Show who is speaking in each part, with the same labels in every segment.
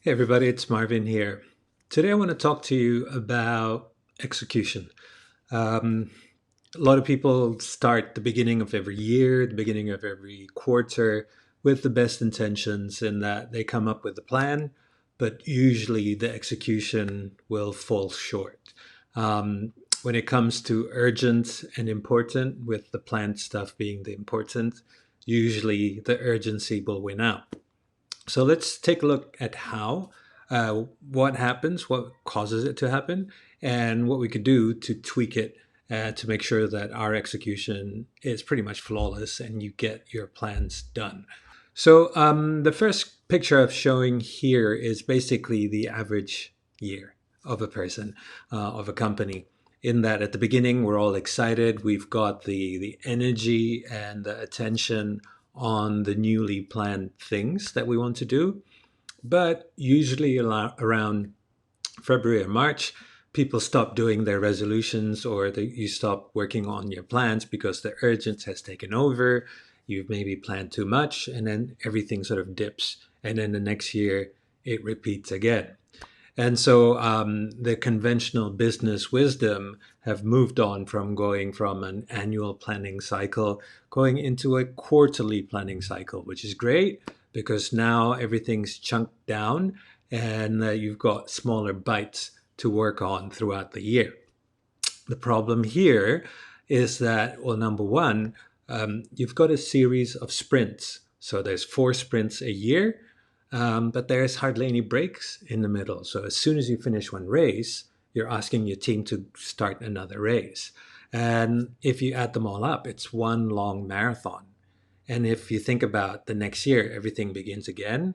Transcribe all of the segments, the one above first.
Speaker 1: Hey everybody, it's Marvin here. Today I want to talk to you about execution. Um, a lot of people start the beginning of every year, the beginning of every quarter with the best intentions in that they come up with a plan, but usually the execution will fall short. Um, when it comes to urgent and important, with the planned stuff being the important, usually the urgency will win out. So let's take a look at what happens, what causes it to happen, and what we could do to tweak it to make sure that our execution is pretty much flawless and you get your plans done. So the first picture I'm showing here is basically the average year of a person, of a company. In that, at the beginning, we're all excited. We've got the energy and the attention on the newly planned things that we want to do. But usually around February or March, people stop doing their resolutions or you stop working on your plans because the urgency has taken over. You've maybe planned too much, and then everything sort of dips. And then the next year, it repeats again. And so the conventional business wisdom have moved on from going from an annual planning cycle going into a quarterly planning cycle, which is great because now everything's chunked down and you've got smaller bites to work on throughout the year. The problem here is that, well, number one, you've got a series of sprints. So there's 4 sprints a year, but there's hardly any breaks in the middle. So as soon as you finish one race, you're asking your team to start another race. And if you add them all up, it's one long marathon. And if you think about the next year, everything begins again.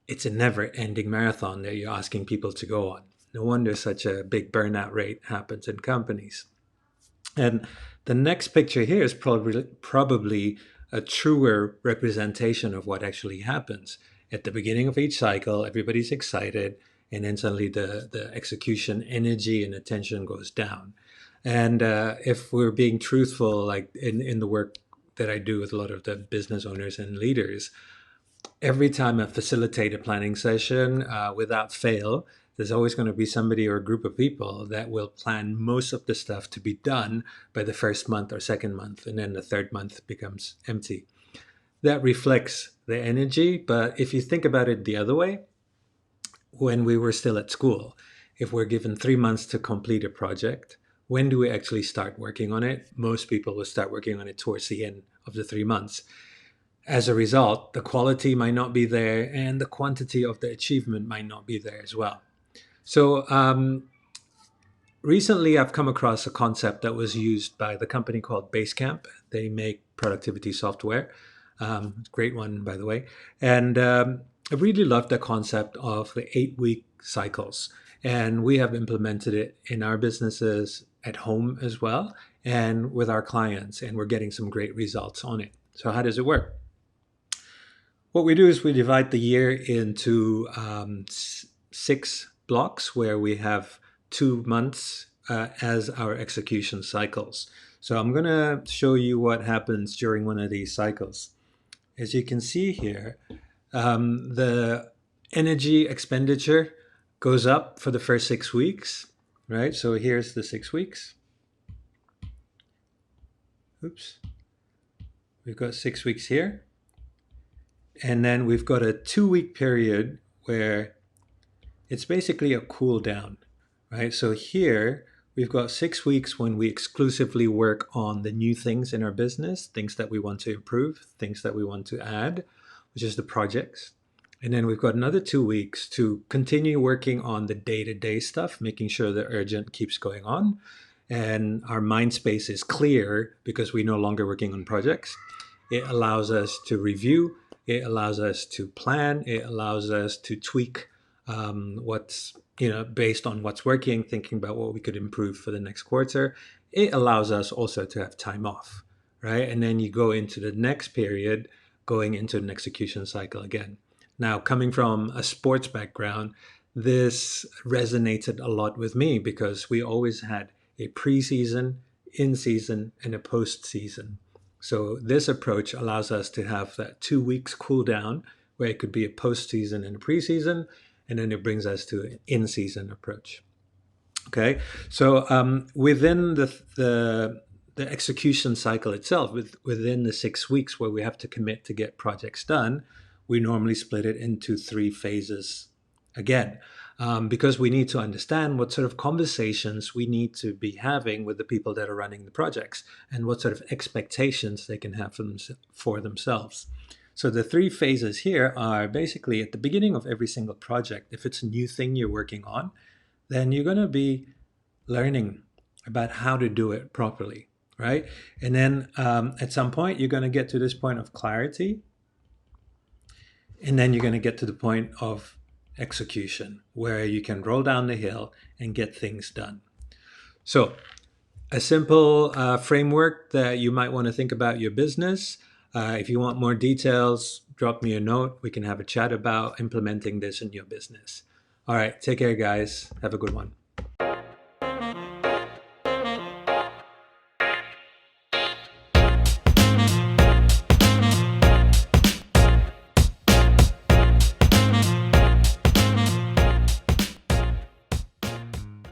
Speaker 1: It's a never ending marathon that you're asking people to go on. No wonder such a big burnout rate happens in companies. And the next picture here is probably a truer representation of what actually happens. At the beginning of each cycle, everybody's excited, and then suddenly the execution energy and attention goes down. And if we're being truthful, like in the work that I do with a lot of the business owners and leaders, every time I facilitate a planning session, without fail, there's always going to be somebody or a group of people that will plan most of the stuff to be done by the first month or second month, and then the third month becomes empty. That reflects the energy, but if you think about it the other way, when we were still at school, if we're given 3 months to complete a project, when do we actually start working on it? Most people will start working on it towards the end of the 3 months. As a result, the quality might not be there and the quantity of the achievement might not be there as well. So, recently I've come across a concept that was used by the company called Basecamp. They make productivity software. Great one, by the way. And I really love the concept of the 8-week cycles. And we have implemented it in our businesses at home as well and with our clients. And we're getting some great results on it. So, how does it work? What we do is we divide the year into 6 blocks where we have 2 months as our execution cycles. So I'm going to show you what happens during one of these cycles. As you can see here, the energy expenditure goes up for the first 6 weeks, right? So here's the 6 weeks. Oops. We've got 6 weeks here. And then we've got a 2 week period where it's basically a cool down, right? So here we've got 6 weeks when we exclusively work on the new things in our business, things that we want to improve, things that we want to add, which is the projects. And then we've got another 2 weeks to continue working on the day-to-day stuff, making sure the urgent keeps going on. And our mind space is clear because we're no longer working on projects. It allows us to review, it allows us to plan, it allows us to tweak what's, based on what's working, thinking about what we could improve for the next quarter. It allows us also to have time off, right? And then you go into the next period, going into an execution cycle again. Now, coming from a sports background, this resonated a lot with me because we always had a preseason, in season, and a post season. So this approach allows us to have that 2 weeks cool down where it could be a postseason and a preseason. and then it brings us to an in-season approach. Okay, so within the execution cycle itself, within the 6 weeks where we have to commit to get projects done, we normally split it into 3 phases again, because we need to understand what sort of conversations we need to be having with the people that are running the projects and what sort of expectations they can have for themselves. So the 3 phases here are basically at the beginning of every single project. If it's a new thing you're working on, then you're going to be learning about how to do it properly, right? And then at some point, you're going to get to this point of clarity. And then you're going to get to the point of execution, where you can roll down the hill and get things done. So a simple framework that you might want to think about your business. If you want more details, drop me a note. We can have a chat about implementing this in your business. All right, take care, guys. Have a good one.